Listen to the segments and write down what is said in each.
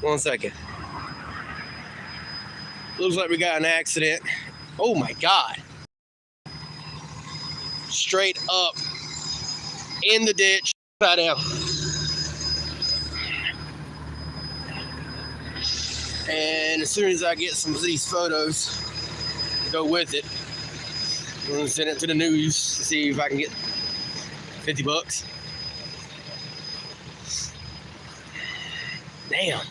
1 second. Looks like we got an accident. Oh my God. Straight up in the ditch, upside down. And as soon as I get some of these photos to go with it, I'm gonna send it to the news to see if I can get $50. Damn.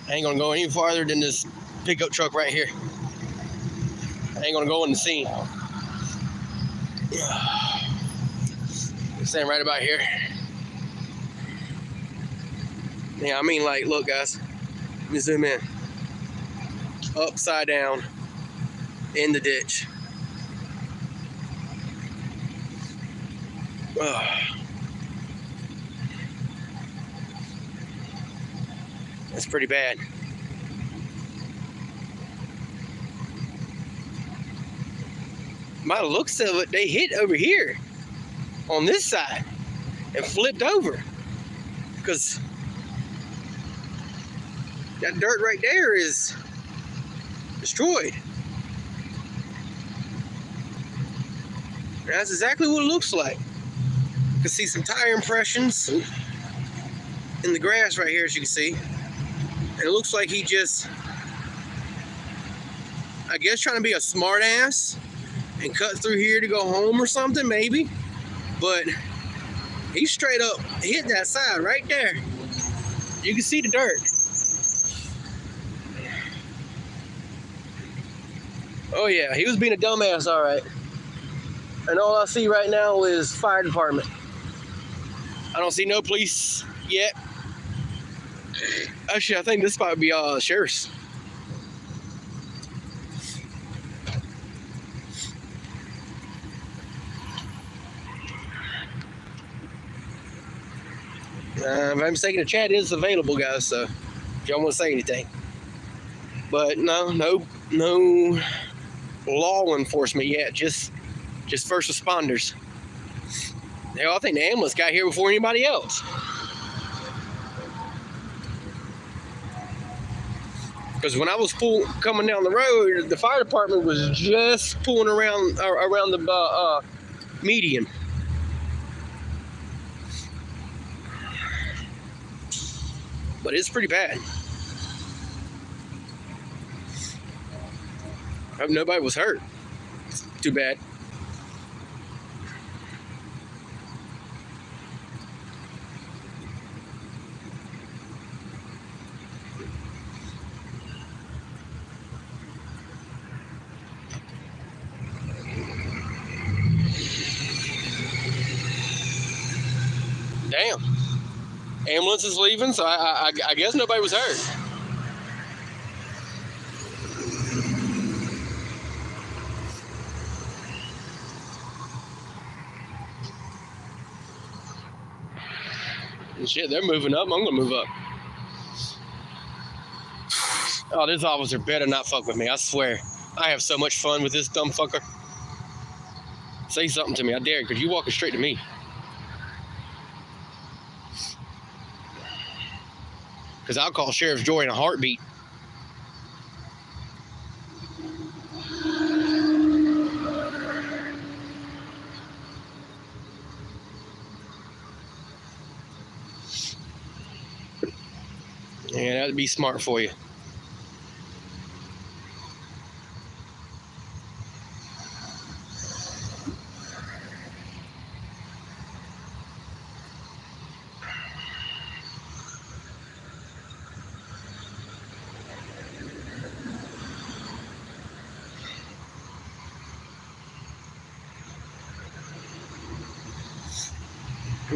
I ain't gonna go any farther than this pickup truck right here. I ain't gonna go in the scene. I'm staying right about here. Yeah, I mean, like, look, guys. Let me zoom in. Upside down in the ditch. That's pretty bad. By the looks of it, they hit over here on this side and flipped over, because that dirt right there is destroyed. That's exactly what it looks like. You can see some tire impressions in the grass right here, as you can see. And it looks like he just, I guess, trying to be a smart ass and cut through here to go home or something, maybe. But he straight up hit that side right there. You can see the dirt. Oh yeah, he was being a dumbass, all right. And all I see right now is fire department. I don't see no police yet. Actually, I think this might be sheriff's. If I'm mistaken, the chat is available, guys, so if y'all want to say anything. But no law enforcement yet, just first responders. Hell, I think the ambulance got here before anybody else. Because when I was coming down the road, the fire department was just pulling around the median. But it's pretty bad. I hope nobody was hurt. It's too bad. Damn. Ambulance is leaving, so I guess nobody was hurt. And shit, they're moving up. I'm gonna move up. Oh, this officer better not fuck with me, I swear. I have so much fun with this dumb fucker. Say something to me, I dare, because you walking straight to me. Because I'll call Sheriff Joy in a heartbeat. Yeah, that'd be smart for you.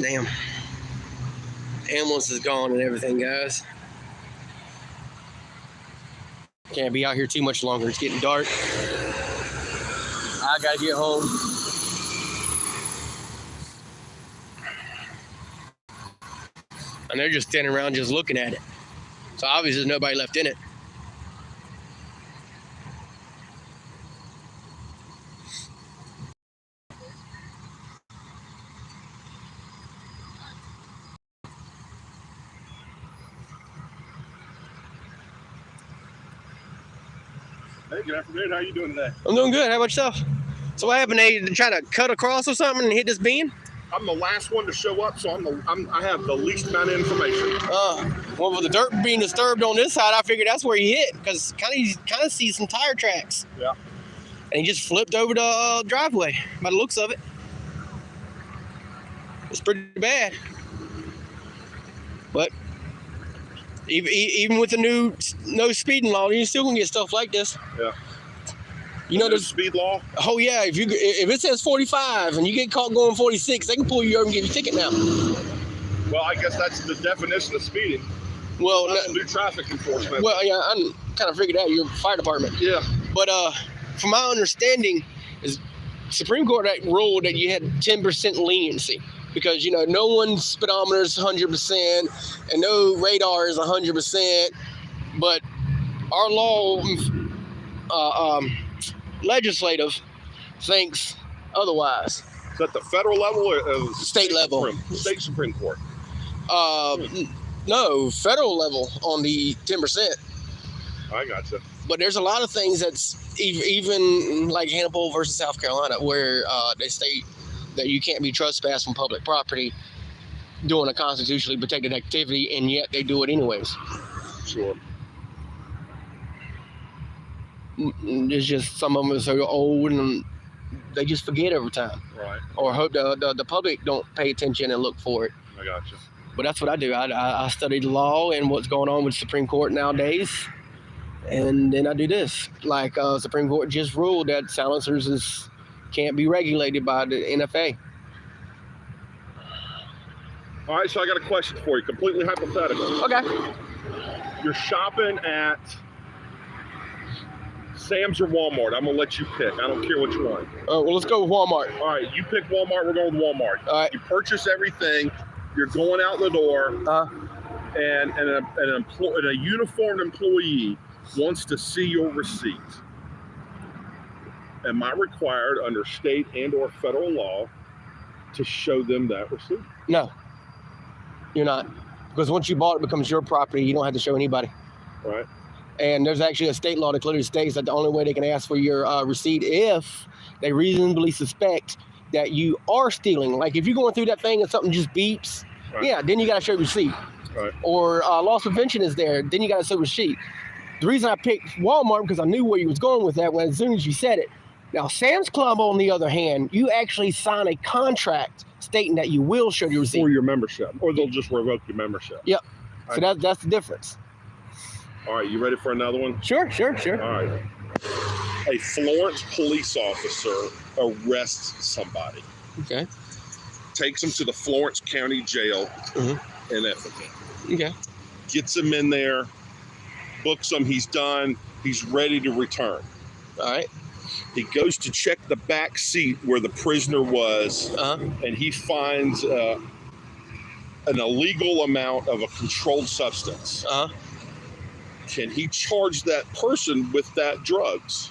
Damn. Ambulance is gone and everything, guys. Can't be out here too much longer. It's getting dark. I gotta get home. And they're just standing around just looking at it. So obviously there's nobody left in it. Hey, good afternoon. How you doing today? I'm doing good. How about yourself? So what happened? They try to cut across or something and hit this beam? I'm the last one to show up, so I have the least amount of information. Well, with the dirt being disturbed on this side, I figured that's where he hit because you kind of see some tire tracks. Yeah. And he just flipped over the driveway by the looks of it. It's pretty bad. But even with the new no speeding law, you still gonna get stuff like this. Yeah. You know, there's speed law. Oh yeah, if it says 45 and you get caught going 46, they can pull you over and give you a ticket now. Well, I guess that's the definition of speeding. Well, new traffic enforcement. Well, yeah, I kind of figured out you're fire department. Yeah. But from my understanding, is Supreme Court ruled that you had 10% leniency because no one's speedometer is 100% and no radar is 100%, but our law. Legislative thinks otherwise. Is that the federal level or state level? State Supreme Court. No, federal level on the 10%. I gotcha. But there's a lot of things that's even like Hannibal versus South Carolina, where they state that you can't be trespassed from public property doing a constitutionally protected activity, and yet they do it anyways. Sure. It's just some of them are so old and they just forget over time. Right. Or hope the public don't pay attention and look for it. I gotcha. But that's what I do. I study the law and what's going on with the Supreme Court nowadays. And then I do this. Like Supreme Court just ruled that silencers can't be regulated by the NFA. All right, so I got a question for you, completely hypothetical. Okay. You're shopping at Sam's or Walmart. I'm gonna let you pick. I don't care which one. Well, let's go with Walmart. All right, you pick Walmart. We're going with Walmart. All right. You purchase everything. You're going out the door, and a uniformed employee wants to see your receipt. Am I required under state and/or federal law to show them that receipt? No, you're not, because once you bought it, it becomes your property. You don't have to show anybody. Right. And there's actually a state law that clearly states that the only way they can ask for your receipt if they reasonably suspect that you are stealing. Like if you're going through that thing and something just beeps, right. Yeah, then you got to show your receipt. Right. Or loss prevention is there, then you got to show your receipt. The reason I picked Walmart because I knew where you was going with that as soon as you said it. Now, Sam's Club, on the other hand, you actually sign a contract stating that you will show your receipt. For your membership, or they'll just revoke your membership. Yep. So that's the difference. All right, you ready for another one? Sure. All right. A Florence police officer arrests somebody. Okay. Takes him to the Florence County Jail in Ithaca. Okay. Gets him in there, books him, he's done, he's ready to return. All right. He goes to check the back seat where the prisoner was, and he finds an illegal amount of a controlled substance. Can he charge that person with that drugs?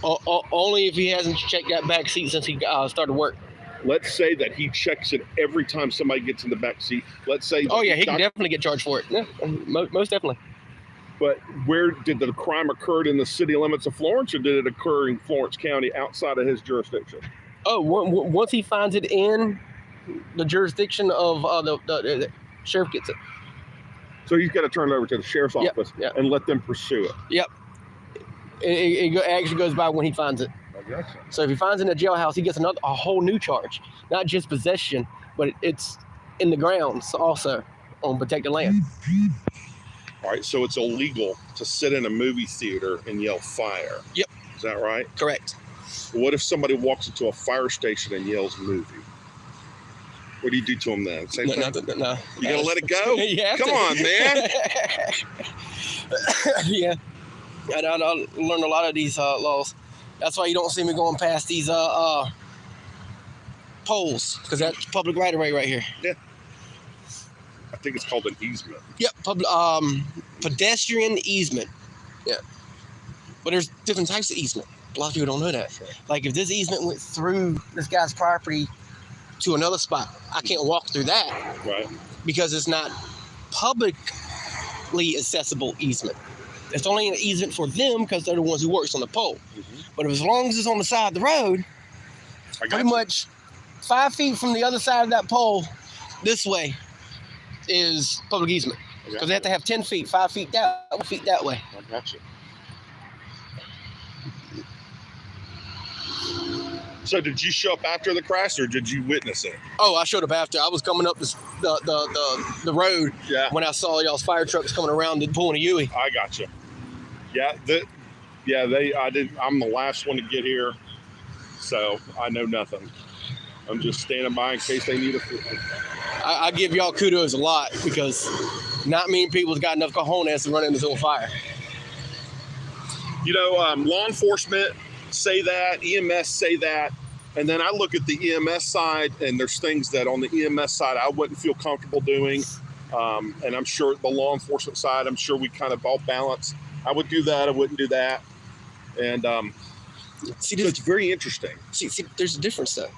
Only if he hasn't checked that back seat since he started work. Let's say that he checks it every time somebody gets in the back seat. Let's say. Oh yeah, he can definitely get charged for it. Yeah, most definitely. But where did the crime occur, in the city limits of Florence, or did it occur in Florence County outside of his jurisdiction? Oh, once he finds it in the jurisdiction of the sheriff gets it. So he's got to turn it over to the sheriff's office and let them pursue it. Yep. It actually goes by when he finds it. I guess so. So if he finds it in a jailhouse, he gets a whole new charge. Not just possession, but it's in the grounds also on protected land. All right, so it's illegal to sit in a movie theater and yell fire. Yep. Is that right? Correct. What if somebody walks into a fire station and yells movie? What do you do to them then? Same thing? No. You gonna let it go? Yeah. Come on, man. Yeah. I learned a lot of these laws. That's why you don't see me going past these poles, because that's public right of way right here. Yeah. I think it's called an easement. Yep. Pedestrian easement. Yeah. But there's different types of easement. A lot of people don't know that. Sure. Like if this easement went through this guy's property to another spot, I can't walk through that. Right. Because it's not publicly accessible easement. It's only an easement for them because they're the ones who works on the pole. But as long as it's on the side of the road, pretty much 5 feet from the other side of that pole this way is public easement. Because they have to have 10 feet, 5 feet that way. I got you. So did you show up after the crash, or did you witness it? Oh, I showed up after. I was coming up the road when I saw y'all's fire trucks coming around and pulling a Huey. I got you. I'm the last one to get here, so I know nothing. I'm just standing by in case they need assistance. I give y'all kudos a lot because not many people's got enough cojones to run into a fire. You know, law enforcement say that, EMS say that, and then I look at the EMS side, and there's things that on the EMS side I wouldn't feel comfortable doing, and I'm sure the law enforcement side, I'm sure we kind of all balance. I would do that, I wouldn't do that, and so it's very interesting. See, there's a difference though.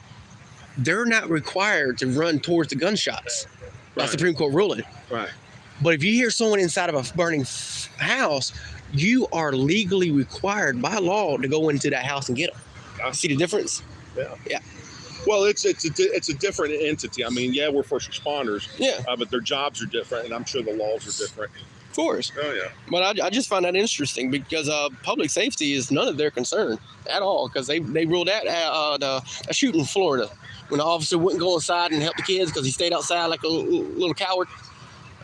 They're not required to run towards the gunshots. That's Supreme Court ruling. Right. But if you hear someone inside of a burning house, you are legally required by law to go into that house and get them. See the difference? Yeah. Well, it's a different entity. I mean, we're first responders. Yeah. But their jobs are different, and I'm sure the laws are different. Of course. Oh yeah. But I just find that interesting because public safety is none of their concern at all because they ruled out a shooting in Florida when the officer wouldn't go inside and help the kids because he stayed outside like a little coward,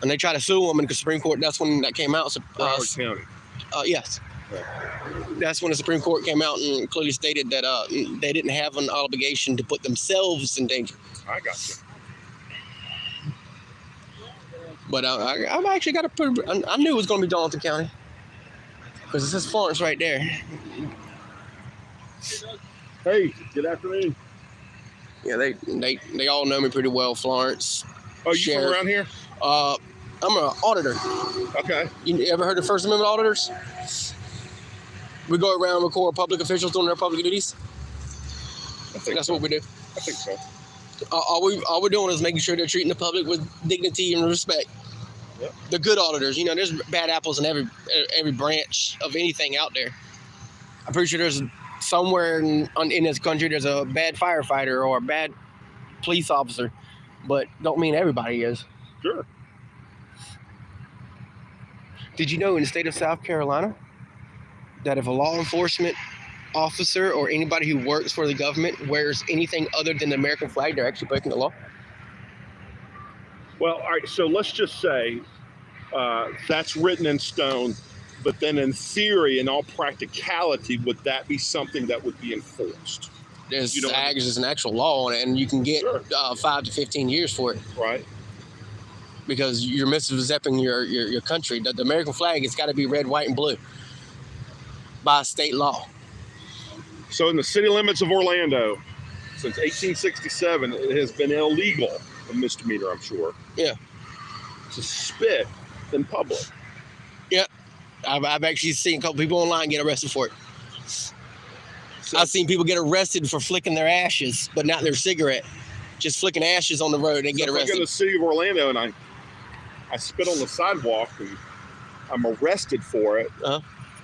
and they tried to sue him, and the Supreme Court, that's when that came out. So, Broward County. Yes. That's when the Supreme Court came out and clearly stated that they didn't have an obligation to put themselves in danger. I got you. But I've actually got I knew it was going to be Darlington County because it says Florence right there. Hey, good afternoon. Yeah, they all know me pretty well, Florence. Oh, you Sheriff. from around here? I'm an auditor. Okay. You ever heard of First Amendment auditors? We go around and record public officials doing their public duties. I think that's what we do. I think so. All we're doing is making sure they're treating the public with dignity and respect. Yep. The good auditors, there's bad apples in every branch of anything out there. I'm pretty sure there's somewhere in this country there's a bad firefighter or a bad police officer, but don't mean everybody is. Sure. Did you know in the state of South Carolina that if a law enforcement officer or anybody who works for the government wears anything other than the American flag, they're actually breaking the law? Well, all right, so let's just say that's written in stone, but then in theory, in all practicality, would that be something that would be enforced? There's an actual law on it, and you can get 5 to 15 years for it. Right. Because you're misrepresenting your country. The American flag has got to be red, white, and blue by state law. So in the city limits of Orlando, since 1867, it has been illegal, a misdemeanor, I'm sure. Yeah. To spit in public. Yeah. I've actually seen a couple people online get arrested for it. So, I've seen people get arrested for flicking their ashes, but not their cigarette. Just flicking ashes on the road and get arrested. If I go to the city of Orlando and I spit on the sidewalk and I'm arrested for it,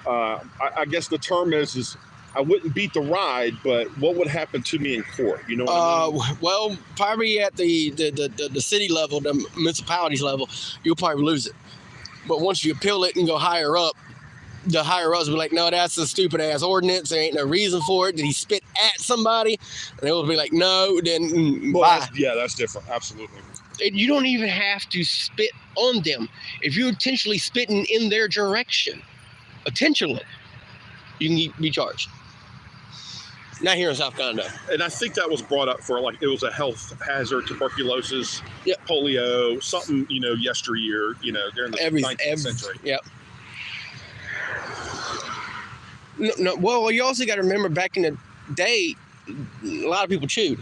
I guess the term is I wouldn't beat the ride, but what would happen to me in court? You know what I mean? Well, probably at the city level, the municipalities level, you'll probably lose it. But once you appeal it and go higher up, the higher ups will be like, no, that's a stupid ass ordinance. There ain't no reason for it. Did he spit at somebody? And they will be like, no, then bye. That's different. Absolutely. You don't even have to spit on them. If you're intentionally spitting in their direction, intentionally, you can be charged. Not here in South Carolina. And I think that was brought up for it was a health hazard, tuberculosis, polio, something, yesteryear, during the 19th century. Yep. No, well, you also got to remember back in the day, a lot of people chewed.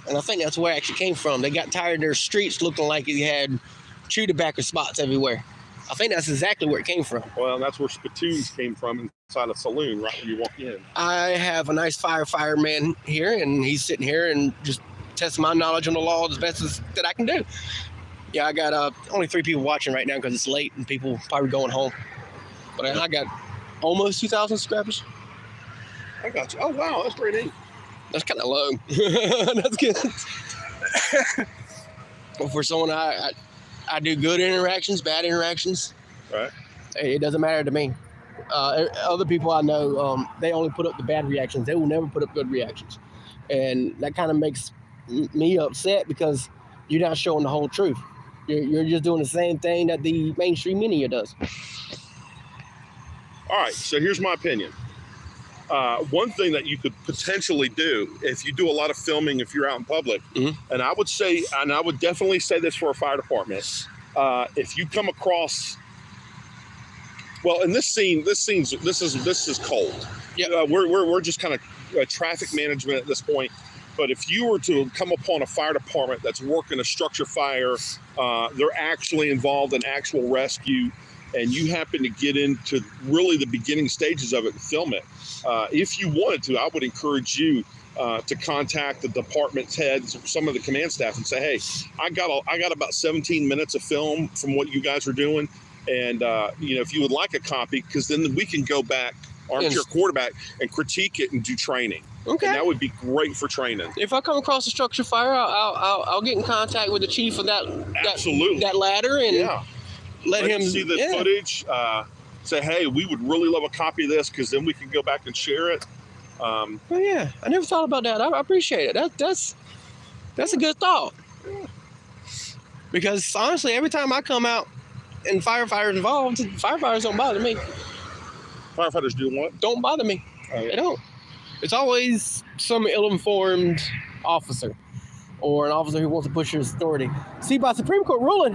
And I think that's where it actually came from. They got tired of their streets looking like you had chew tobacco spots everywhere. I think that's exactly where it came from. Well, that's where spittoons came from inside a saloon right when you walk in. I have a nice fireman here, and he's sitting here and just testing my knowledge on the law as best as that I can do. Yeah, I got only 3 people watching right now because it's late and people probably going home. But I got almost 2,000 subscribers. I got you. Oh, wow. That's pretty neat. That's kind of low. That's good. For someone I do good interactions, bad interactions. Right. It doesn't matter to me. Other people I know, they only put up the bad reactions. They will never put up good reactions. And that kind of makes me upset because you're not showing the whole truth. You're just doing the same thing that the mainstream media does. All right, so here's my opinion. One thing that you could potentially do if you do a lot of filming, if you're out in public, and I would say, and I would definitely say this for a fire department, if you come across, well, in this is cold. Yeah, we're just kind of traffic management at this point. But if you were to come upon a fire department that's working a structure fire, they're actually involved in actual rescue, and you happen to get into really the beginning stages of it and film it, if you wanted to, I would encourage you to contact the department's heads, some of the command staff, and say, hey, I got about 17 minutes of film from what you guys are doing, and if you would like a copy, because then we can go back, armchair quarterback, and critique it and do training. Okay. And that would be great for training. If I come across a structure fire, I'll get in contact with the chief of that ladder and let him see the footage. Say, hey, we would really love a copy of this, because then we can go back and share it. Well, yeah, I never thought about that. I appreciate it. That's a good thought. Yeah. Because honestly, every time I come out and firefighters involved, firefighters don't bother me. Firefighters do what? Don't bother me. They don't. It's always some ill-informed officer or an officer who wants to push his authority. See, by Supreme Court ruling,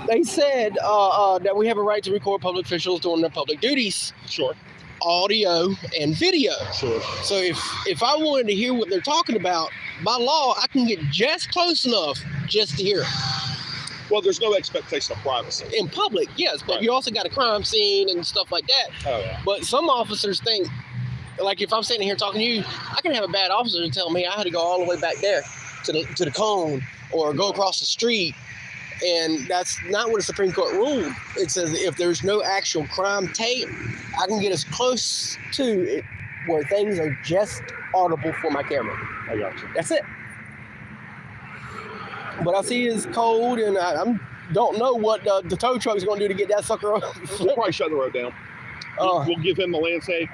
they said that we have a right to record public officials doing their public duties. Sure. Audio and video. Sure. So if I wanted to hear what they're talking about, by law, I can get just close enough just to hear it. Well, there's no expectation of privacy. In public, yes, but Right. you also got a crime scene and stuff like that. Oh, yeah. But some officers think, like if I'm sitting here talking to you, I can have a bad officer tell me I had to go all the way back there to the cone or go across the street. And that's not what the Supreme Court ruled. It says if there's no actual crime tape, I can get as close to it where things are just audible for my camera. I got you. That's it. What I see is cold, and I don't know what the tow truck is going to do to get that sucker off. We'll probably shut the road down. We'll give him the landscape.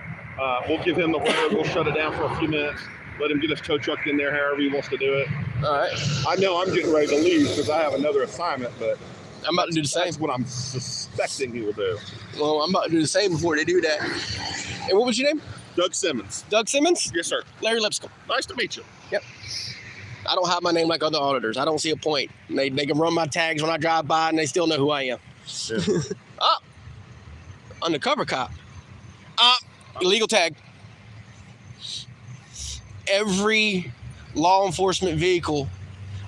We'll give him the road. We'll shut it down for a few minutes. Let him get his tow truck in there however he wants to do it. All right. I know I'm getting ready to leave because I have another assignment, but I'm about to do the same. That's what I'm suspecting he will do. Well, I'm about to do the same before they do that. And what was your name? Doug Simmons. Doug Simmons? Yes, sir. Larry Lipscomb. Nice to meet you. Yep. I don't have my name like other auditors. I don't see a point. They can run my tags when I drive by and they still know who I am. Yeah. Undercover cop. Illegal tag. Every law enforcement vehicle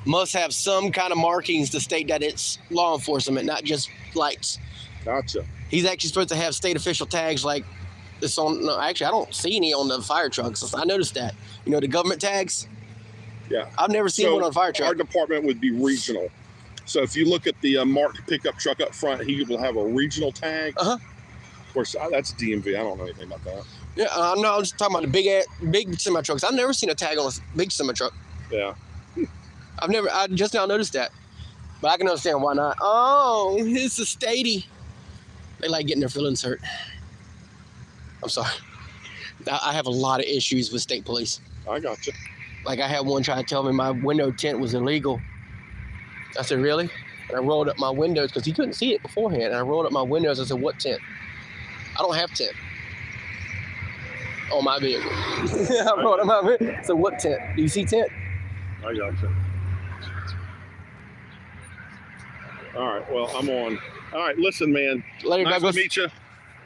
must have some kind of markings to state that it's law enforcement, not just lights. Gotcha. He's actually supposed to have state official tags like this on. No, actually, I don't see any on the fire trucks. I noticed that. You know, the government tags? Yeah. I've never seen one on a fire truck. Our department would be regional. So if you look at the marked pickup truck up front, he will have a regional tag. Uh-huh. Of course, that's DMV. I don't know anything about that. Yeah, no, I'm just talking about the big semi trucks. I've never seen a tag on a big semi truck. Yeah. I just now noticed that. But I can understand why not. Oh, it's a statey. They like getting their feelings hurt. I'm sorry. I have a lot of issues with state police. I got you. Like I had one try to tell me my window tint was illegal. I said, really? And I rolled up my windows because he couldn't see it beforehand. And I rolled up my windows. I said, what tint? I don't have tint on my vehicle. I rolled up my window. I said, what tint? Do you see tint? I got you. All right. Well, I'm on. All right. Listen, man. Later, nice Douglas. to meet you.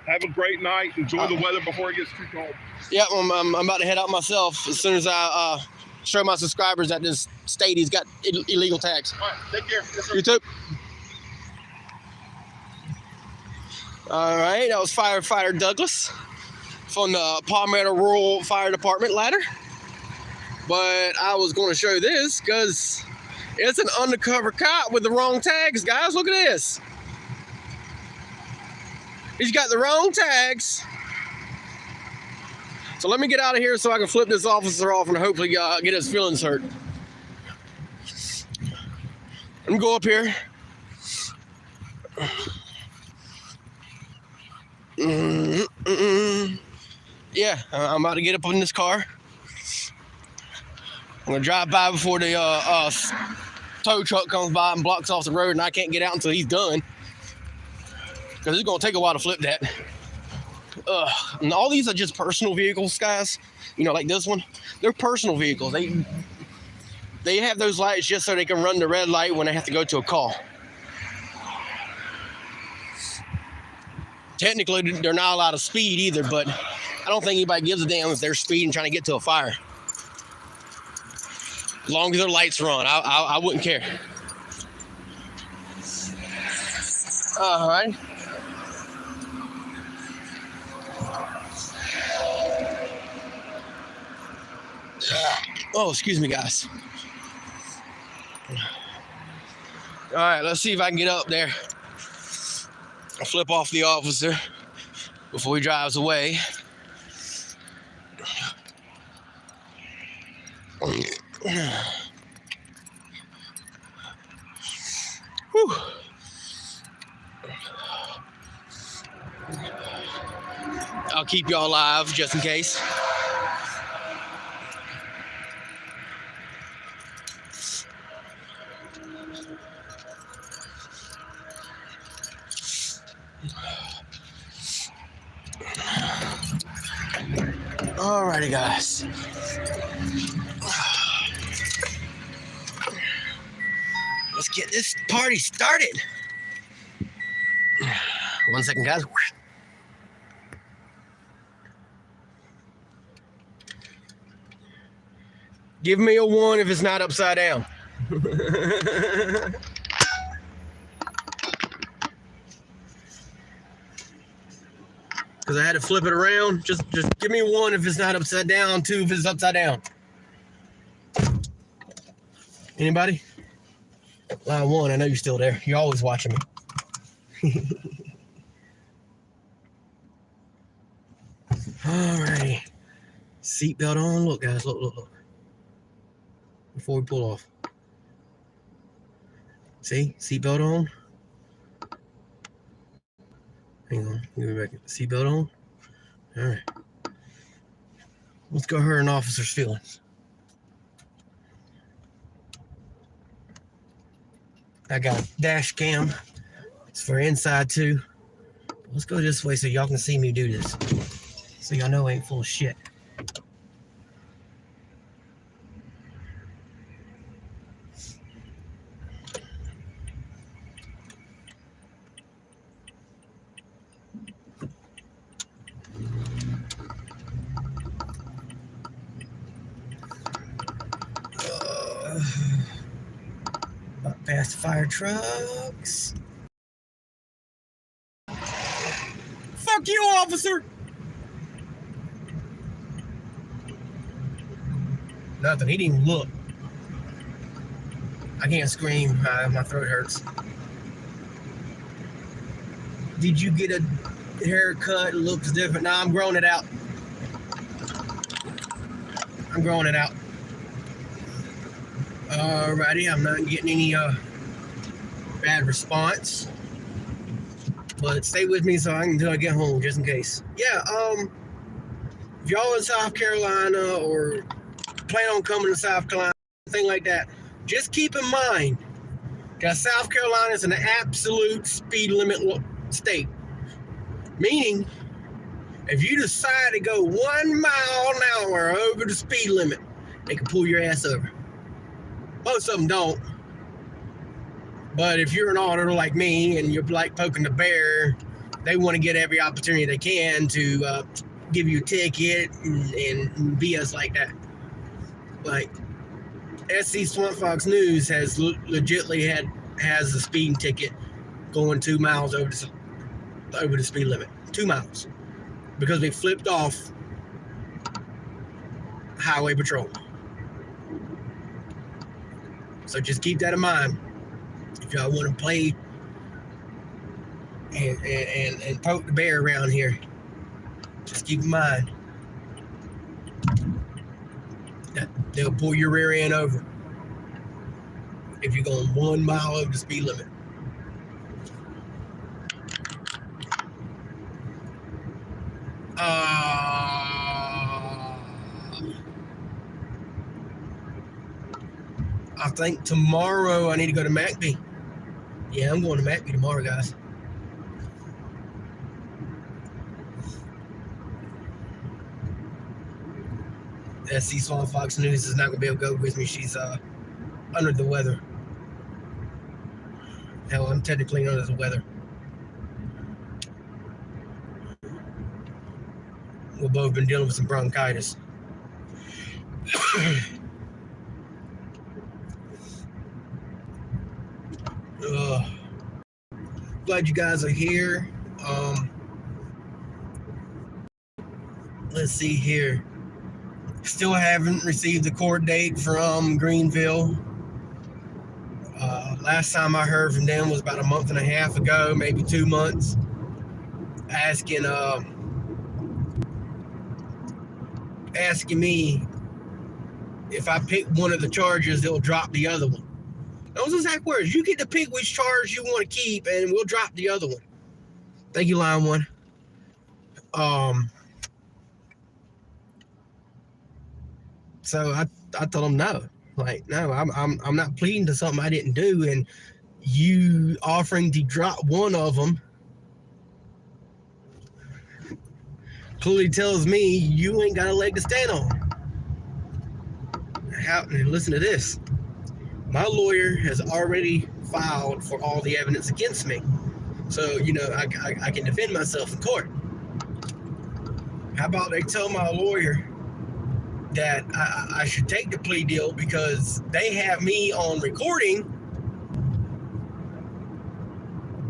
Have a great night. Enjoy the weather before it gets too cold. Yeah, I'm about to head out myself as soon as I show my subscribers that this state has got illegal tags. All right. Take care. Yes, sir. You too. All right, that was Firefighter Douglas from the Palmetto Rural Fire Department ladder. But I was going to show this because It's an undercover cop with the wrong tags, guys. Look at this. He's got the wrong tags. So let me get out of here so I can flip this officer off and hopefully get his feelings hurt. Let me go up here. Yeah, I'm about to get up in this car. I'm gonna drive by before the tow truck comes by and blocks off the road, and I can't get out until he's done. Because it's gonna take a while to flip that. And all these are just personal vehicles, guys. You know, like this one. They're personal vehicles. They have those lights just so they can run the red light when they have to go to a call. Technically, they're not allowed to speed either, but I don't think anybody gives a damn if they're speeding trying to get to a fire. As long as their lights run, I wouldn't care. All right. Oh, excuse me, guys. All right, let's see if I can get up there. I'll flip off the officer before he drives away. Whew. I'll keep y'all alive just in case. Alrighty, guys. Let's get this party started. 1 second, guys. Give me a 1 if it's not upside down. Because I had to flip it around. Just give me 1 if it's not upside down, 2 if it's upside down. Anybody? Line 1, I know you're still there. You're always watching me. Alrighty. Seatbelt on. Look, guys. Look. Before we pull off. See? Seatbelt on. Hang on. Give me back. Seatbelt on. Alright. Let's go hurt an officer's feelings. I got dash cam. It's for inside too. Let's go this way so y'all can see me do this. So y'all know I ain't full of shit. Past fire trucks. Fuck you, officer! Nothing. He didn't even look. I can't scream. My throat hurts. Did you get a haircut? It looks different. Nah, I'm growing it out. Alrighty, I'm not getting any bad response. But stay with me until I get home, just in case. Yeah, if y'all in South Carolina or plan on coming to South Carolina, thing like that, just keep in mind that South Carolina is an absolute speed limit state. Meaning, if you decide to go 1 mile an hour over the speed limit, they can pull your ass over. Most of them don't. But if you're an auditor like me and you're like poking the bear, they want to get every opportunity they can to give you a ticket and BS like that. Like, SC Swamp Fox News has has a speeding ticket going 2 miles over the speed limit. 2 miles. Because they flipped off Highway Patrol. So just keep that in mind. If y'all want to play and poke the bear around here, just keep in mind that they'll pull your rear end over if you're going 1 mile over the speed limit. I think tomorrow I need to go to McBee. Yeah, I'm going to McBee tomorrow, guys. SC Swan Fox News is not going to be able to go with me. She's under the weather. Hell, I'm technically under the weather. We've both been dealing with some bronchitis. Glad you guys are here. Let's see here. Still haven't received the court date from Greenville. Last time I heard from them was about a month and a half ago, maybe 2 months, asking me if I pick one of the charges, they'll drop the other one. Those exact words. You get to pick which charge you want to keep, and we'll drop the other one. Thank you, Line One. So I told him no. Like, no, I'm not pleading to something I didn't do, and you offering to drop one of them clearly tells me you ain't got a leg to stand on. And listen to this. My lawyer has already filed for all the evidence against me. So, you know, I can defend myself in court. How about they tell my lawyer that I should take the plea deal because they have me on recording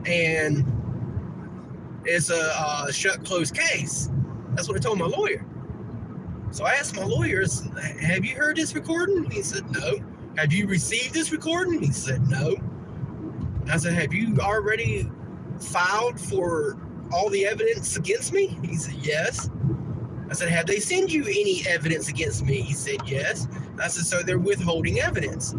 and it's a shut closed case. That's what I told my lawyer. So I asked my lawyers, have you heard this recording? He said, no. Have you received this recording? He said, no. I said, have you already filed for all the evidence against me? He said, yes. I said, have they sent you any evidence against me? He said, yes. I said, so they're withholding evidence.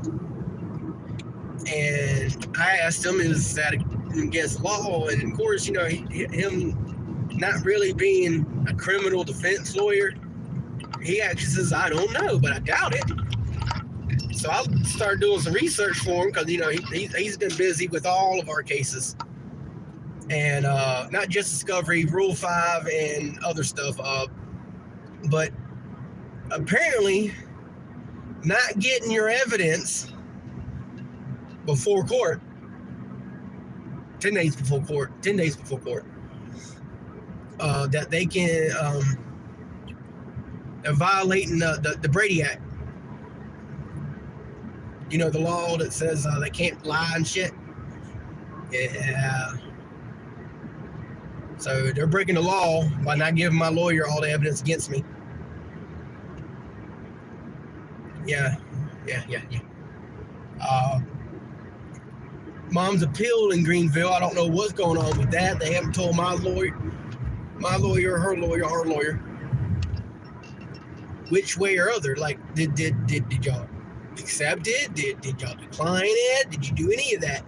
And I asked him, is that against law? And of course, you know, him not really being a criminal defense lawyer, he actually says, I don't know, but I doubt it. So I started doing some research for him because, you know, he's been busy with all of our cases. And not just discovery, Rule 5 and other stuff. But apparently not getting your evidence before court, 10 days before court, that they can, they're violating the Brady Act. You know, the law that says they can't lie and shit. Yeah. So they're breaking the law by not giving my lawyer all the evidence against me. Yeah. Mom's appeal in Greenville. I don't know what's going on with that. They haven't told my lawyer, her lawyer, which way or other. Like, did y'all accept it? Did y'all decline it? Did you do any of that?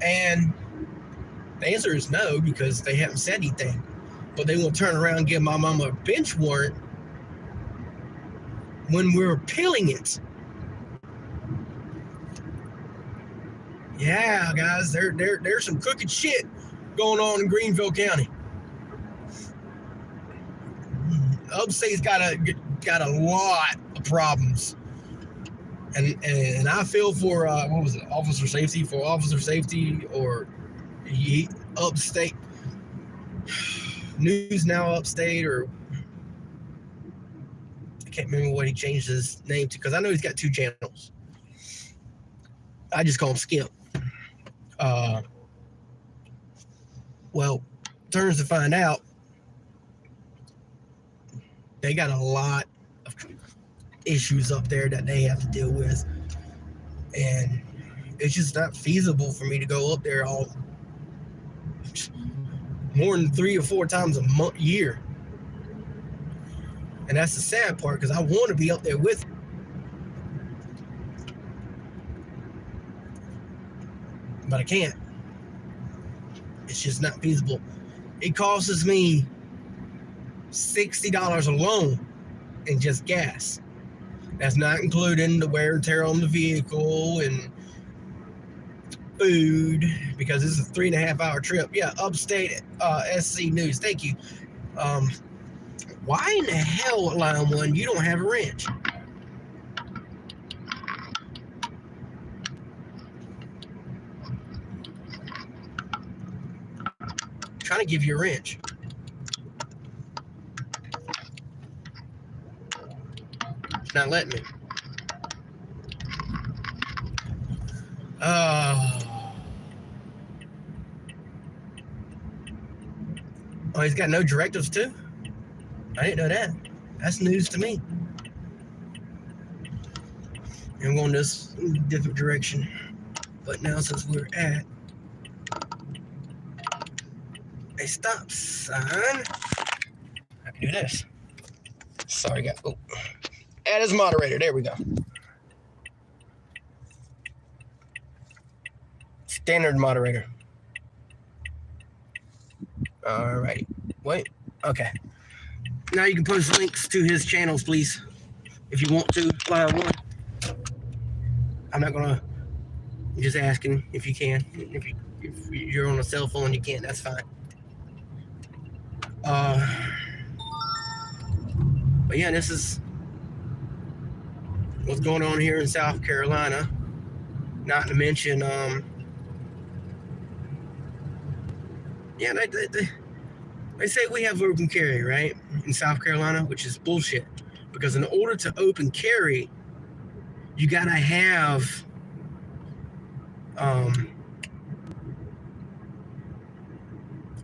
And the answer is no, because they haven't said anything. But they will turn around and give my mama a bench warrant when we're appealing it. Yeah, guys, there's some crooked shit going on in Greenville County. Upstate's got a lot of problems, and I feel for what was it, officer safety, or Upstate News Now Upstate, or I can't remember what he changed his name to, because I know he's got 2 channels. I just call him Skip. Well, turns to find out they got a lot of issues up there that they have to deal with. And it's just not feasible for me to go up there all more than 3 or 4 times a year. And that's the sad part, because I want to be up there with him. But I can't. It's just not feasible. It costs me $60 alone in just gas. That's not including the wear and tear on the vehicle and food, because this is a 3.5 hour trip. Yeah, Upstate SC News. Thank you. Why in the hell, Line 1, you don't have a wrench? I'm trying to give you a wrench. It's not letting me. Oh, he's got no directives too? I didn't know that. That's news to me. I'm going this different direction. But now, since we're at a stop sign, I can do this. Sorry, guys. Oh. Add as moderator. There we go. Standard moderator. All right. Wait. Okay. Now you can post links to his channels, please, if you want to. Line 1. I'm not gonna. I'm just asking if you can. If you're on a cell phone, you can't. That's fine. But yeah, this is what's going on here in South Carolina. Not to mention, yeah, they say we have open carry, right, in South Carolina, which is bullshit. Because in order to open carry, you gotta have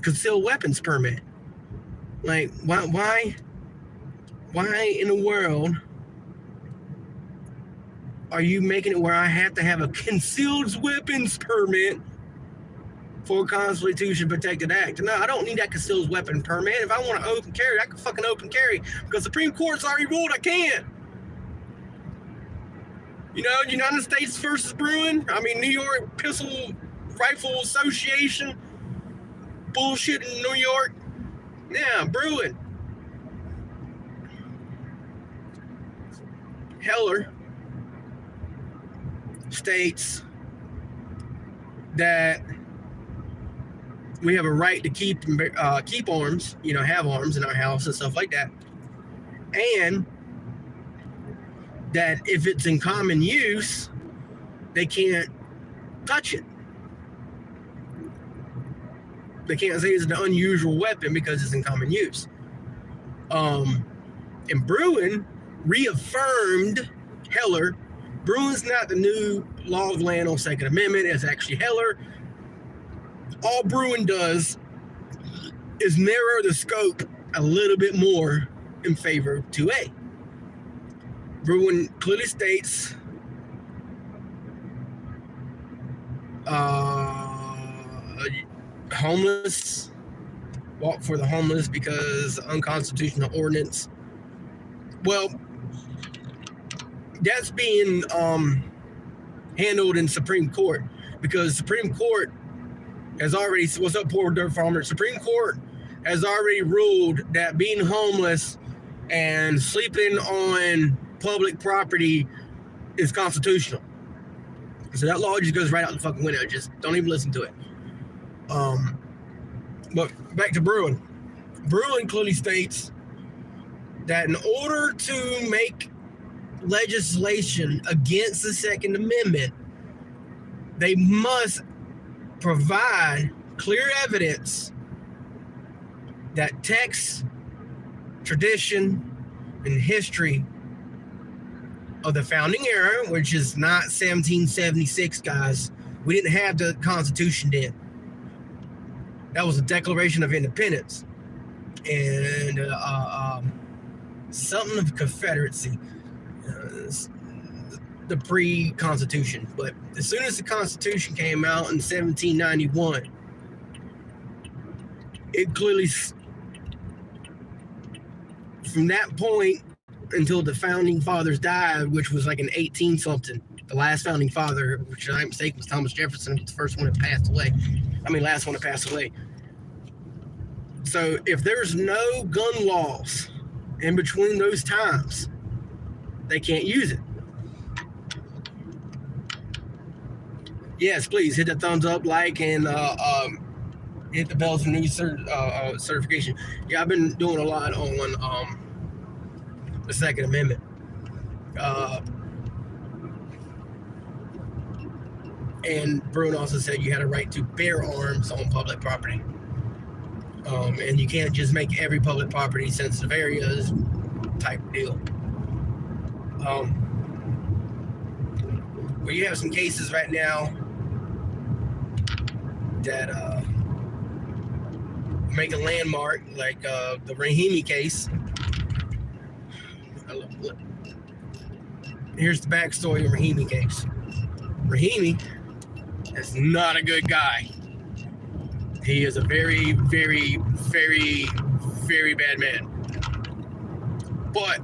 concealed weapons permit. Like, why in the world are you making it where I have to have a concealed weapons permit for a Constitution Protected Act? No, I don't need that concealed weapon permit. If I want to open carry, I can fucking open carry, because the Supreme Court's already ruled I can. You know, United States versus Bruin. I mean, New York Pistol Rifle Association. Bullshit in New York. Yeah, Bruin. Heller states that we have a right to keep arms, you know, have arms in our house and stuff like that. And that if it's in common use, they can't touch it. They can't say it's an unusual weapon because it's in common use. And Bruin reaffirmed Heller. Bruin's not the new law of land on Second Amendment. It's actually Heller. All Bruin does is narrow the scope a little bit more in favor of 2A. Bruin clearly states homeless, walk for the homeless because unconstitutional ordinance. Well, that's being handled in Supreme Court, because Supreme Court has already, what's up, poor dirt farmer? Supreme Court has already ruled that being homeless and sleeping on public property is constitutional. So that law just goes right out the fucking window. Just don't even listen to it. But back to Bruin. Bruin clearly states that in order to make legislation against the Second Amendment, they must provide clear evidence that text, tradition, and history of the founding era, which is not 1776, guys. We didn't have the Constitution then. That was a Declaration of Independence and something of Confederacy. the pre-Constitution. But as soon as the Constitution came out in 1791, it clearly, from that point until the founding fathers died, which was like in 18 something, the last founding father, which I'm mistaken was Thomas Jefferson, was the first one that passed away. Last one to pass away. So if there's no gun laws in between those times, they can't use it. Yes, please hit the thumbs up, like, and hit the bells for new certification. Yeah, I've been doing a lot on the Second Amendment. And Bruin also said you had a right to bear arms on public property. And you can't just make every public property sensitive areas type deal. Well, you have some cases right now that make a landmark, like the Rahimi case. Here's the backstory of Rahimi case. Rahimi is not a good guy. He is a very, very, very, very bad man. But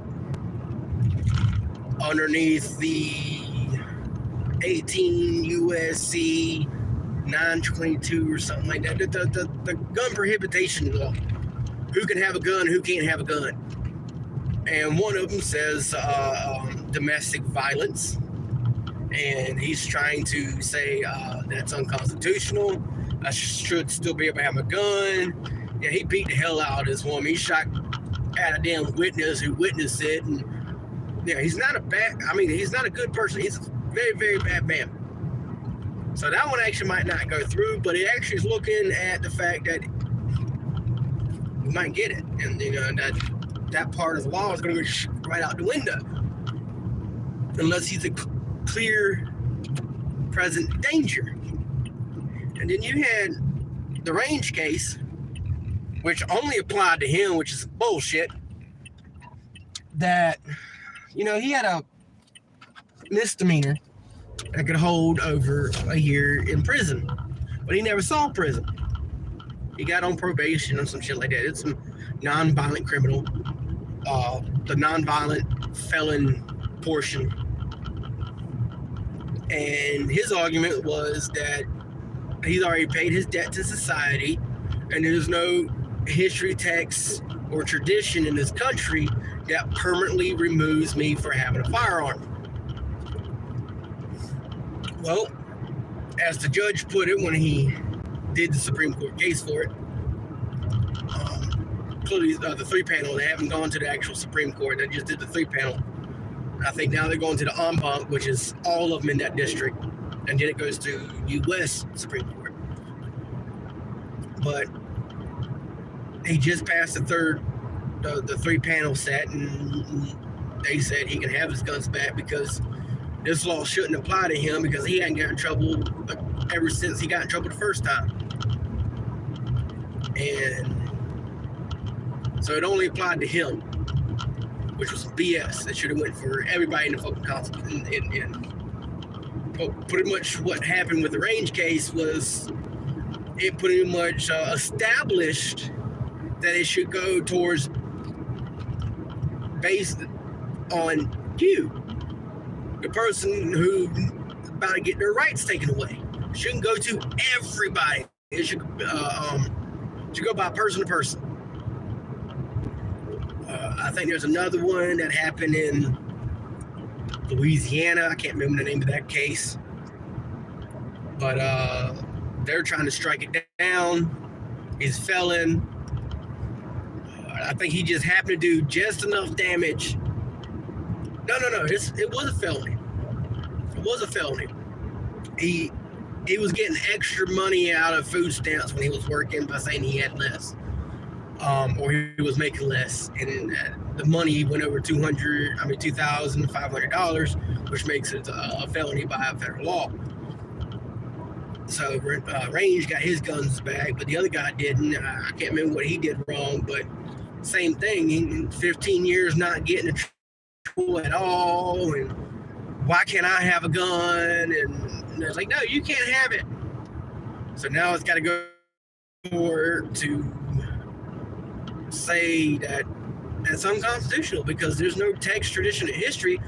underneath the 18 USC 922 or something like that, the gun prohibition law, who can have a gun, who can't have a gun. And one of them says domestic violence. And he's trying to say that's unconstitutional. I should still be able to have a gun. Yeah, he beat the hell out of this woman. He shot at a damn witness who witnessed it. And yeah, he's not a good person. He's a very, very bad man. So that one actually might not go through, but it actually is looking at the fact that we might get it. And that part of the law is going to go right out the window. Unless he's a clear present danger. And then you had the range case, which only applied to him, which is bullshit. That, he had a misdemeanor that could hold over a year in prison. But he never saw prison. He got on probation or some shit like that. It's some non-violent criminal. The non-violent felon portion. And his argument was that he's already paid his debt to society, and there's no history, text, or tradition in this country that permanently removes me for having a firearm. Well, as the judge put it when he did the Supreme Court case for it, clearly the three-panel, they haven't gone to the actual Supreme Court, they just did the three-panel. I think now they're going to the en banc, which is all of them in that district, and then it goes to U.S. Supreme Court. But he just passed the three-panel set, and they said he can have his guns back because this law shouldn't apply to him because he hadn't got in trouble ever since he got in trouble the first time. And so it only applied to him, which was BS. It should have went for everybody in the fucking council. And pretty much what happened with the range case was it pretty much established that it should go towards based on you, the person who about to get their rights taken away. It shouldn't go to everybody. It should go by person to person. I think there's another one that happened in Louisiana. I can't remember the name of that case. But they're trying to strike it down. He's a felon. I think he just happened to do just enough damage. No. It was a felony. It was a felony. He was getting extra money out of food stamps when he was working by saying he had less. Or he was making less, and the money went over $2,500, which makes it a felony by federal law. So Range got his guns back, but the other guy didn't. I can't remember what he did wrong, but same thing. In 15 years, not getting in trouble at all, and why can't I have a gun? And it's like, no, you can't have it. So now it's got to go to say that that's unconstitutional because there's no text, tradition, or history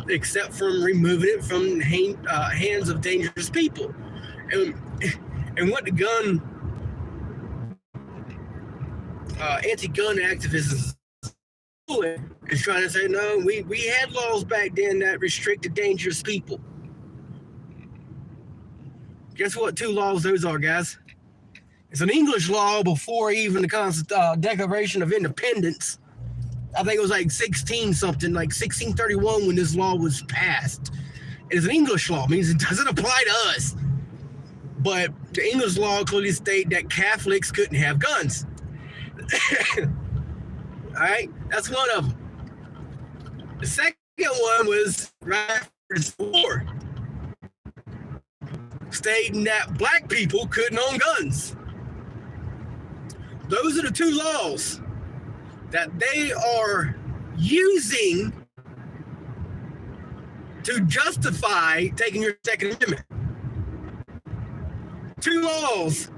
except from removing it from hands of dangerous people. And what the gun anti-gun activists is trying to say, no, we had laws back then that restricted dangerous people. Guess what 2 laws those are, guys? It's an English law before even the Declaration of Independence. I think it was like 1631 when this law was passed. It's an English law, means it doesn't apply to us. But the English law clearly states that Catholics couldn't have guns. All right, that's one of them. The second one was right after this war, stating that black people couldn't own guns. Those are the 2 laws that they are using to justify taking your Second Amendment. 2 laws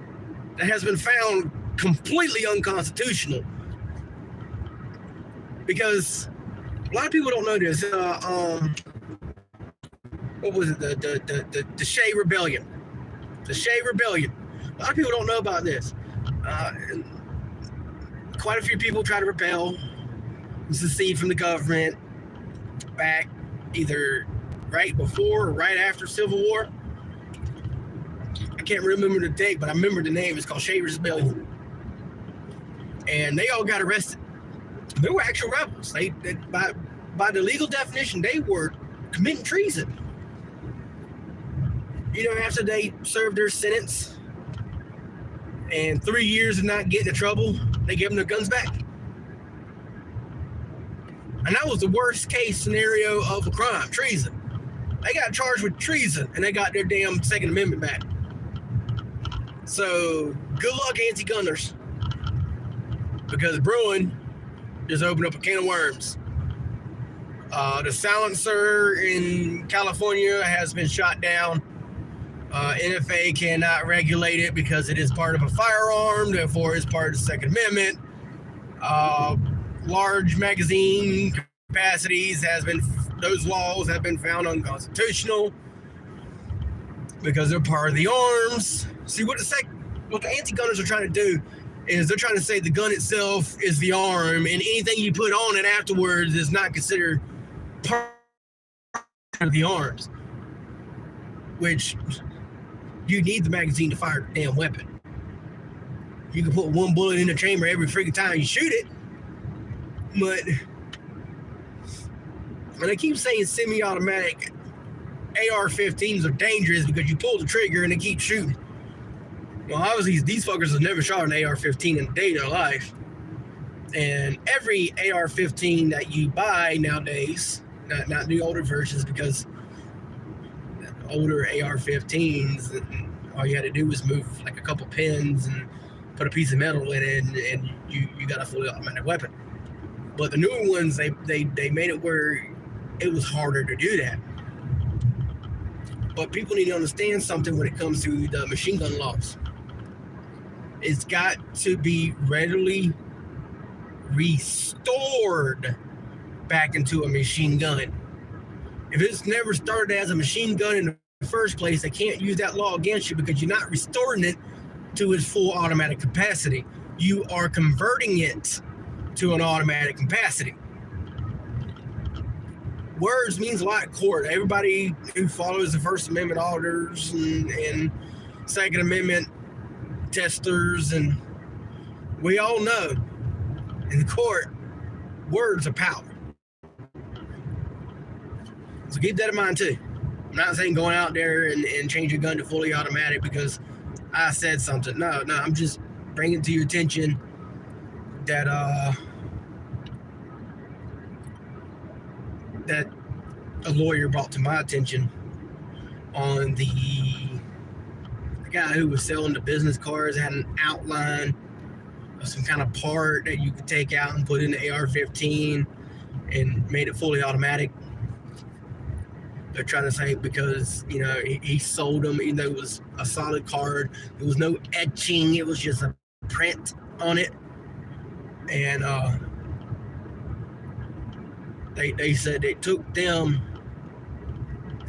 that has been found completely unconstitutional. Because a lot of people don't know this. What was it? The Shea Rebellion. The Shea Rebellion. A lot of people don't know about this. Quite a few people try to rebel and secede from the government back either right before or right after Civil War. I can't remember the date, but I remember the name. It's called Shea Rebellion. And they all got arrested. They were actual rebels. They by the legal definition, they were committing treason. You know, after they served their sentence and 3 years of not getting in trouble, they gave them their guns back. And that was the worst case scenario of a crime, treason. They got charged with treason and they got their damn Second Amendment back. So good luck, anti-gunners. Because Bruin just opened up a can of worms. The silencer in California has been shot down. NFA cannot regulate it because it is part of a firearm, therefore it's part of the Second Amendment. Large magazine capacities those laws have been found unconstitutional because they're part of the arms. See, what the anti-gunners are trying to do is they're trying to say the gun itself is the arm, and anything you put on it afterwards is not considered part of the arms. Which, you need the magazine to fire the damn weapon. You can put 1 bullet in the chamber every freaking time you shoot it. But, and I keep saying semi-automatic AR-15s are dangerous because you pull the trigger and they keep shooting. Well, obviously, these fuckers have never shot an AR-15 in a day of their life. And every AR-15 that you buy nowadays, not the older versions, because older AR-15s, all you had to do was move like a couple pins and put a piece of metal in it, and you got a fully automatic weapon. But the newer ones, they made it where it was harder to do that. But people need to understand something when it comes to the machine gun laws. It's got to be readily restored back into a machine gun. If it's never started as a machine gun in the first place, they can't use that law against you because you're not restoring it to its full automatic capacity. You are converting it to an automatic capacity. Words means a lot in court. Everybody who follows the First Amendment auditors and Second Amendment testers, and we all know in the court, words are power. So keep that in mind too. I'm not saying going out there and change your gun to fully automatic because I said something. No, I'm just bringing to your attention that that a lawyer brought to my attention on the guy who was selling the business cards, had an outline of some kind of part that you could take out and put in the AR-15 and made it fully automatic. They're trying to say because, he sold them, even though it was a solid card. There was no etching. It was just a print on it. And they said it took them,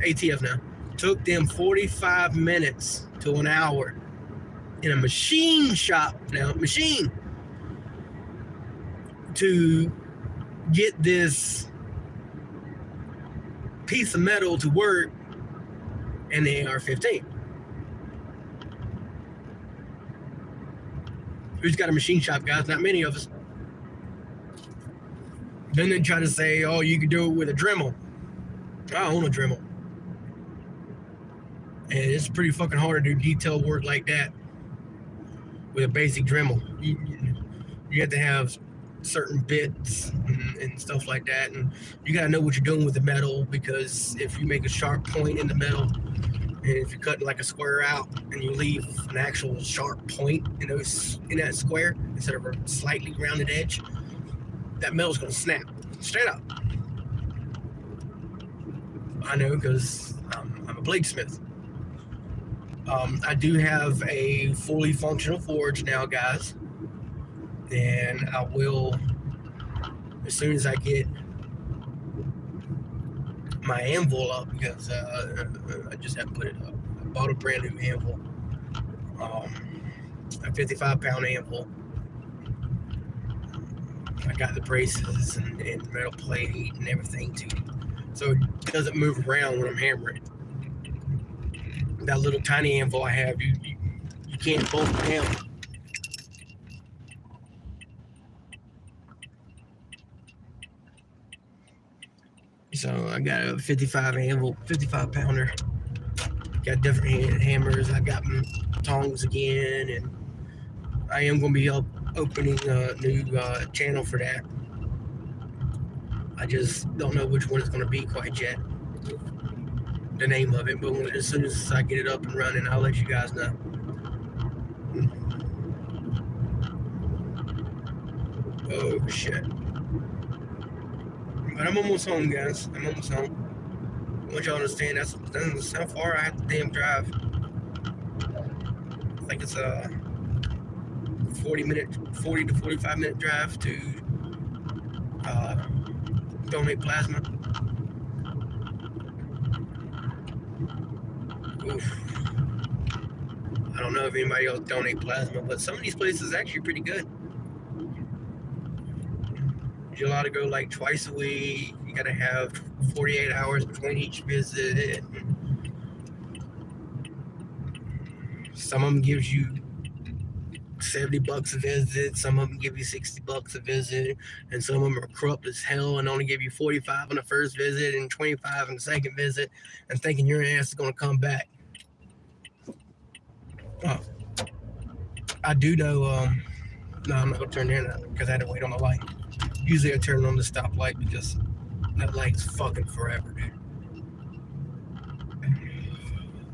ATF now, took them 45 minutes to an hour in a machine shop to get this piece of metal to work in the AR-15. Who's got a machine shop, guys? Not many of us. Then they try to say, oh, you could do it with a Dremel. I own a Dremel. And it's pretty fucking hard to do detail work like that with a basic Dremel. You have to have certain bits and stuff like that, and you gotta know what you're doing with the metal, because if you make a sharp point in the metal, and if you're cutting like a square out and you leave an actual sharp point in that square instead of a slightly rounded edge, that metal's gonna snap straight up. I know, because I'm a bladesmith. I do have a fully functional forge now, guys, and I will, as soon as I get my anvil up, because I just haven't put it up. I bought a brand new anvil, a 55-pound anvil. I got the braces and metal plate and everything too, so it doesn't move around when I'm hammering. That little tiny anvil I have, you can't bolt it down. So I got a 55 pounder. Got different hammers. I got tongs again, and I am going to be opening a new channel for that. I just don't know which one it's going to be quite yet, the name of it, but as soon as I get it up and running, I'll let you guys know. Oh shit. But I'm almost home, guys. I'm almost home. I want y'all to understand that's how far I have to damn drive. I think it's a 40 to 45 minute drive to donate plasma. Oof. I don't know if anybody else donate plasma, but some of these places are actually pretty good. You're allowed to go like twice a week. You gotta have 48 hours between each visit. Some of them gives you $70 a visit. Some of them give you $60 a visit, and some of them are corrupt as hell and only give you 45 on the first visit and 25 on the second visit, and thinking your ass is gonna come back. Oh, I do know. No, I'm not gonna turn that on because I had to wait on the light. Usually I turn on the stoplight because that light's fucking forever, dude.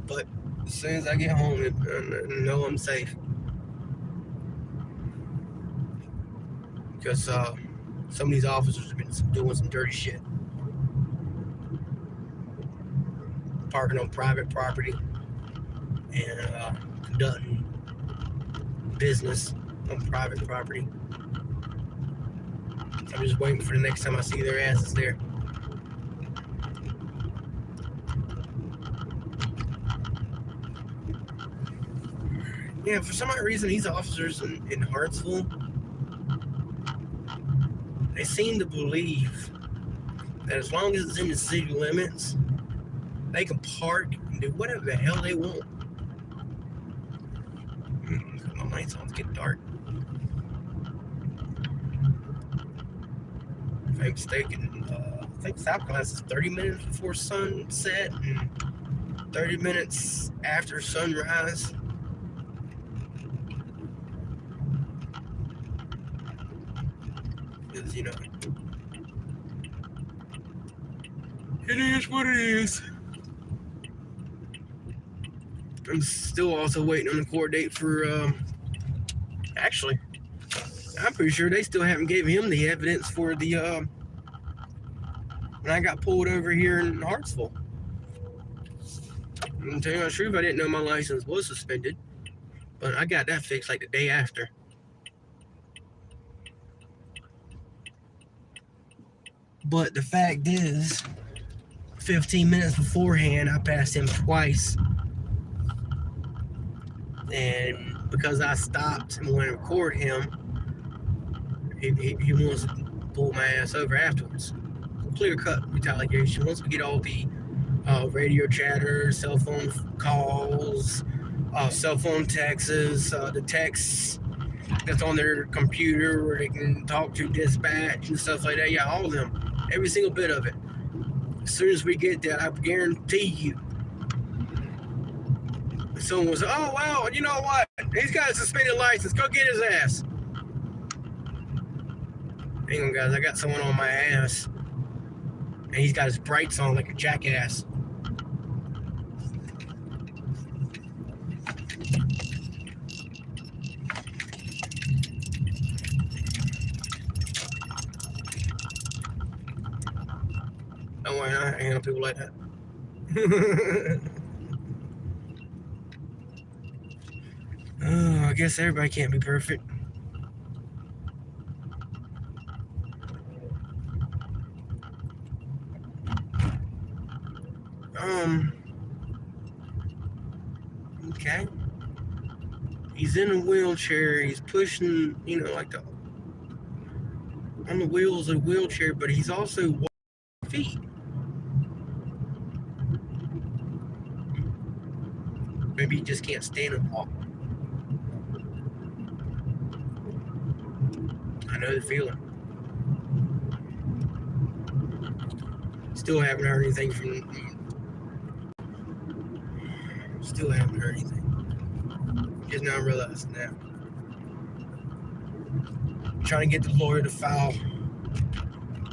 But as soon as I get home, I know I'm safe. Because some of these officers have been doing some dirty shit. Parking on private property and conducting business on private property. I'm just waiting for the next time I see their asses there. Yeah, for some odd reason, these officers in Hartsville, they seem to believe that as long as it's in the city limits, they can park and do whatever the hell they want. My lights on, it's getting dark. If I'm mistaken, I think South class is 30 minutes before sunset and 30 minutes after sunrise. Because, you know, it is what it is. I'm still also waiting on the court date for, actually, I'm pretty sure they still haven't gave him the evidence for the, when I got pulled over here in Hartsville. To tell you the truth, I didn't know my license was suspended, but I got that fixed like the day after. But the fact is, 15 minutes beforehand, I passed him twice. And because I stopped and wanted to record him, he wants to pull my ass over afterwards. Clear-cut retaliation. Once we get all the radio chatter, cell phone calls, cell phone texts, the texts that's on their computer where they can talk to dispatch and stuff like that. Yeah, all of them. Every single bit of it. As soon as we get that, I guarantee you, someone was, oh, wow, you know what? He's got a suspended license. Go get his ass. Hang on, guys. I got someone on my ass. And he's got his brights on like a jackass. Don't worry, I handle people like that. Oh, I guess everybody can't be perfect. Okay. He's in a wheelchair. He's pushing, like on the wheels of a wheelchair, but he's also walking feet. Maybe he just can't stand and walk. I know the feeling. Still haven't heard anything from. Still haven't heard anything. Just now realizing that. Trying to get the lawyer to file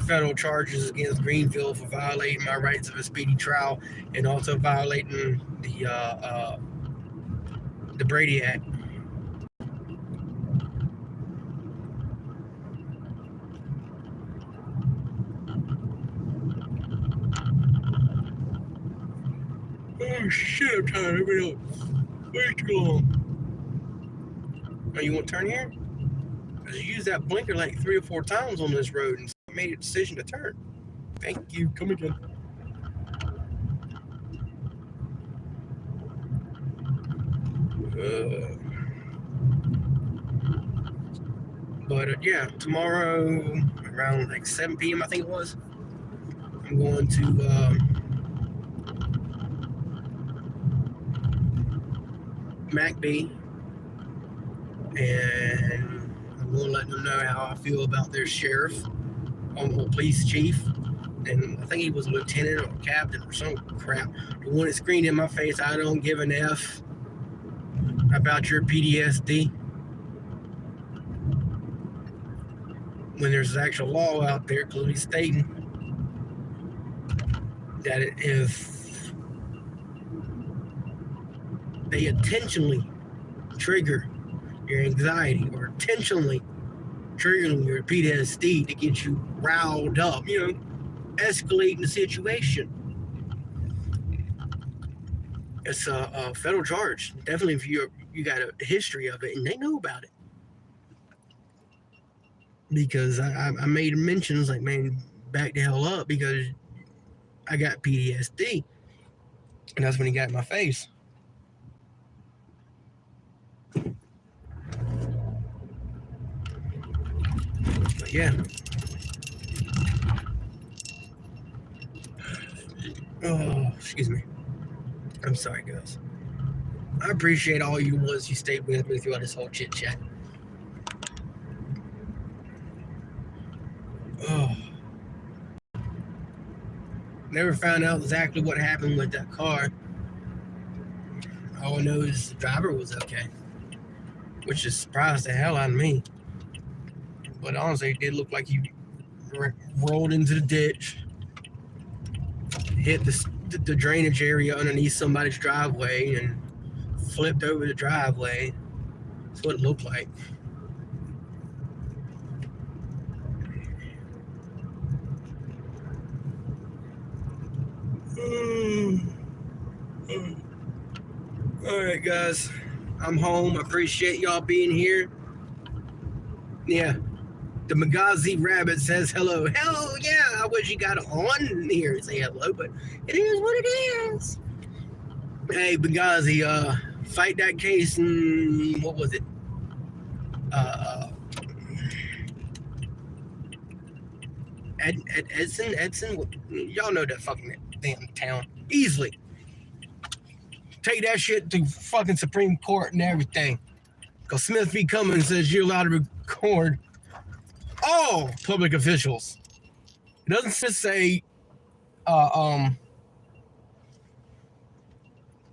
federal charges against Greenfield for violating my rights of a speedy trial and also violating the Brady Act. Oh shit, I'm tired. Way too long. Oh, you want to turn here? Because you used that blinker like 3 or 4 times on this road and made a decision to turn. Thank you. Come again. But yeah, tomorrow around like 7 p.m. I think it was, I'm going to MacB, and I'm going to let them know how I feel about their sheriff, or police chief, and I think he was a lieutenant or captain or some crap. The one that screamed in my face, I don't give an F about your PTSD. When there's actual law out there clearly stating that if they intentionally trigger your anxiety or intentionally triggering your PTSD to get you riled up, escalating the situation, it's a federal charge. Definitely if you got a history of it and they know about it. Because I made mentions like, man, back the hell up because I got PTSD. And that's when he got in my face. But yeah. Oh, excuse me. I'm sorry, guys. I appreciate all you ones who stayed with me throughout this whole chit chat. Oh. Never found out exactly what happened with that car. All I know is the driver was okay, which is surprised the hell out of me. But honestly, it did look like he rolled into the ditch, hit the drainage area underneath somebody's driveway, and flipped over the driveway. That's what it looked like. All right, guys. I'm home. I appreciate y'all being here. Yeah. The Magazi Rabbit says hello. Hell yeah. I wish you got on here and say hello, but it is what it is. Hey, Benghazi, fight that case and what was it? Edson, y'all know that fucking damn town easily. Take that shit to fucking Supreme Court and everything. Cause Smith v. Cummins says you're allowed to record all public officials. It doesn't just say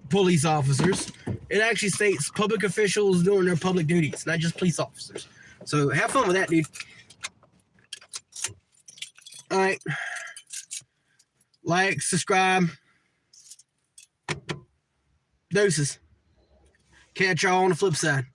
police officers. It actually states public officials doing their public duties, not just police officers. So have fun with that, dude. All right. Like, subscribe. Doses. Catch y'all on the flip side.